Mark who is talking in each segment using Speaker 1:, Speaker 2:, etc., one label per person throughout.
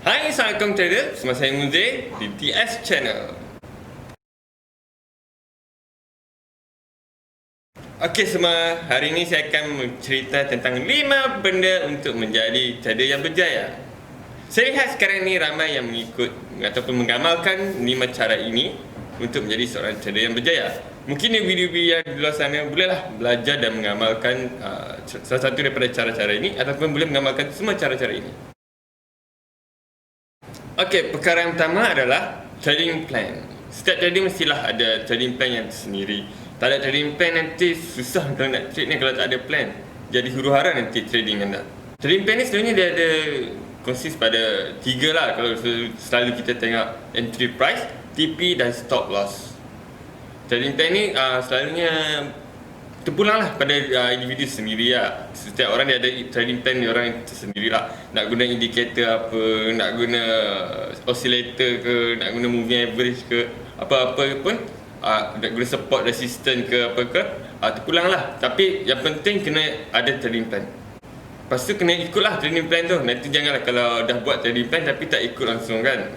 Speaker 1: Hai, Assalamualaikum trader. Bersama saya Muzir di TS Channel. Okey semua, hari ini saya akan bercerita tentang 5 benda untuk menjadi trader yang berjaya. Saya lihat sekarang ni ramai yang mengikut ataupun mengamalkan 5 cara ini untuk menjadi seorang trader yang berjaya. Mungkin video-video yang di luar sana bolehlah belajar dan mengamalkan salah satu daripada cara-cara ini, ataupun boleh mengamalkan semua cara-cara ini. Okey, perkara yang pertama adalah trading plan. Setiap trader mestilah ada trading plan yang tersendiri. Tak ada trading plan nanti susah kalau nak trade ni kalau tak ada plan. Jadi huru-hara nanti trading anda. Trading plan ni sebenarnya dia ada konsist pada 3 lah kalau selalu kita tengok: entry price, TP dan stop loss. Trading plan ni selalunya terpulanglah pada individu sendiri lah. Setiap orang dia ada trading plan dia orang tersendiri lah. Nak guna indikator apa, nak guna oscillator ke, nak guna moving average ke, apa-apa pun, nak guna support resistance ke apa ke, terpulang lah. Tapi yang penting kena ada trading plan. Lepas tu kena ikutlah trading plan tu. Nanti janganlah kalau dah buat trading plan tapi tak ikut langsung kan.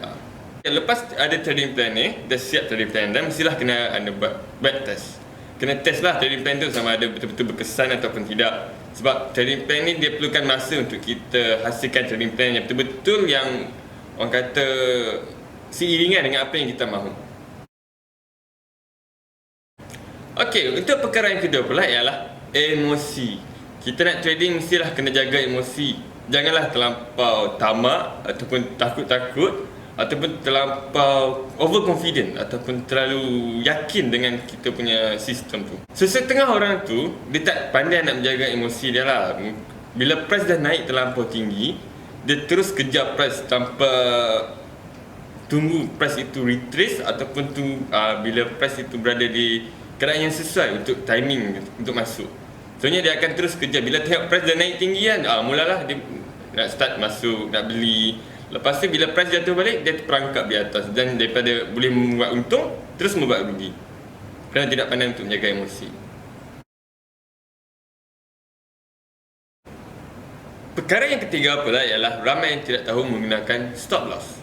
Speaker 1: Lepas ada trading plan ni, dah siap trading plan dan mestilah kena ada buat backtest. Kena test lah trading plan tu sama ada betul-betul berkesan ataupun tidak. Sebab trading plan ni dia perlukan masa untuk kita hasilkan trading plan yang betul-betul yang orang kata seiringan dengan apa yang kita mahu. Okey, untuk perkara yang kedua pula ialah emosi. Kita nak trading mestilah kena jaga emosi. Janganlah terlampau tamak ataupun takut-takut ataupun terlampau overconfident ataupun terlalu yakin dengan kita punya sistem tu. Setengah orang tu dia tak pandai nak menjaga emosi dia lah. Bila price dah naik terlampau tinggi, dia terus kejar price tanpa tunggu price itu retrace ataupun bila price itu berada di keadaan yang sesuai untuk timing untuk masuk. Soalnya dia akan terus kejar. Bila tengok price dah naik tinggi kan, mulalah dia nak start masuk, nak beli. Lepas tu bila price jatuh balik, dia terperangkap di atas dan daripada boleh membuat untung, terus membuat rugi kerana tidak pandai untuk menjaga emosi. Perkara yang ketiga pula ialah ramai yang tidak tahu menggunakan stop loss.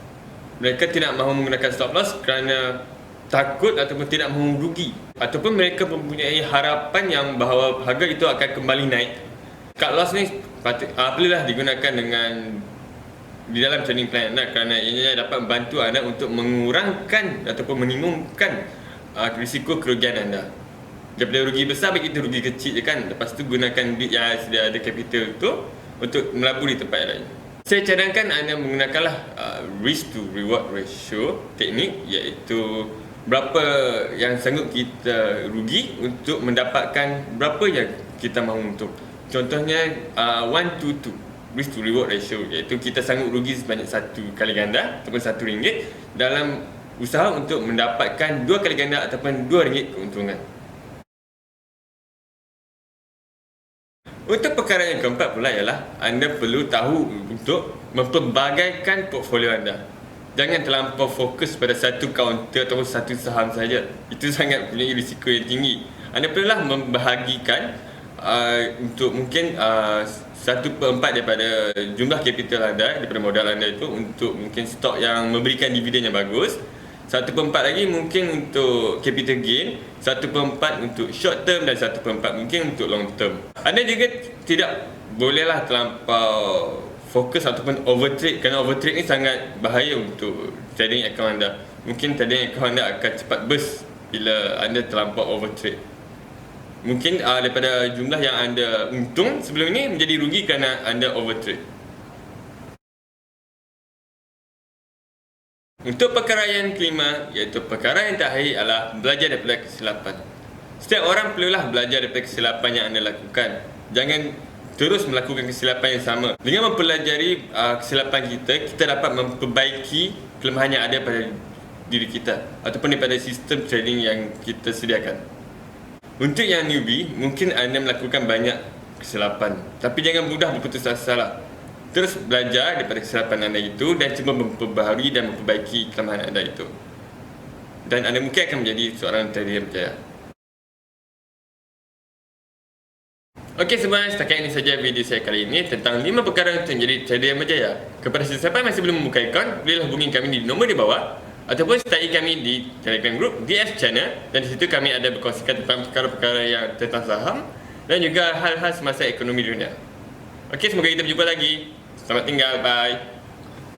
Speaker 1: Mereka tidak mahu menggunakan stop loss kerana takut ataupun tidak mahu rugi, ataupun mereka mempunyai harapan yang bahawa harga itu akan kembali naik. Cut loss ni perlulah digunakan di dalam trading plan anda kerana ianya dapat membantu anda untuk mengurangkan ataupun minimumkan risiko kerugian anda. Daripada rugi besar bagi itu rugi kecil je kan. Lepas tu gunakan duit yang sudah ada capital tu untuk melabur di tempat lain. Saya cadangkan anda menggunakanlah risk to reward ratio teknik, iaitu berapa yang sanggup kita rugi untuk mendapatkan berapa yang kita mahu untung. Contohnya 1 to 2 risk to reward ratio, iaitu kita sanggup rugi sebanyak 1 kali ganda ataupun RM1 dalam usaha untuk mendapatkan 2 kali ganda ataupun RM2 keuntungan. Untuk perkara yang keempat pula ialah anda perlu tahu untuk mempelbagaikan portfolio anda. Jangan terlampau fokus pada satu kaunter ataupun satu saham saja. Itu sangat punya risiko yang tinggi. Anda perlulah membahagikan untuk mungkin 1/4 daripada jumlah capital anda, daripada modal anda itu untuk mungkin stok yang memberikan dividen yang bagus. 1/4 lagi mungkin untuk capital gain, 1/4 untuk short term dan 1/4 mungkin untuk long term. Anda juga tidak bolehlah terlampau fokus ataupun overtrade, kerana overtrade ni sangat bahaya untuk trading account anda. Mungkin trading account anda akan cepat burst bila anda terlampau overtrade. Mungkin daripada jumlah yang anda untung sebelum ini menjadi rugi kerana anda overtrade. Untuk perkara yang kelima, iaitu perkara yang terakhir, adalah belajar daripada kesilapan. Setiap orang perlulah belajar daripada kesilapan yang anda lakukan. Jangan terus melakukan kesilapan yang sama. Dengan mempelajari kesilapan kita dapat memperbaiki kelemahan yang ada pada diri kita ataupun daripada sistem trading yang kita sediakan. Untuk yang newbie, mungkin anda melakukan banyak kesilapan, tapi jangan mudah berputus asa lah. Terus belajar daripada kesilapan anda itu dan cuba memperbaharui dan memperbaiki kelemahan anda itu. Dan anda mungkin akan menjadi seorang trader yang berjaya. Okey semua, setakat ini saja video saya kali ini tentang 5 perkara untuk menjadi trader yang berjaya. Kepada sesiapa yang masih belum membuka akaun, bolehlah hubungi kami di nombor di bawah ataupun sertai kami di Telegram Group DS Channel, dan di situ kami ada berkongsikan tentang perkara-perkara yang tentang saham dan juga hal-hal semasa ekonomi dunia. Okey, semoga kita berjumpa lagi. Selamat tinggal, bye.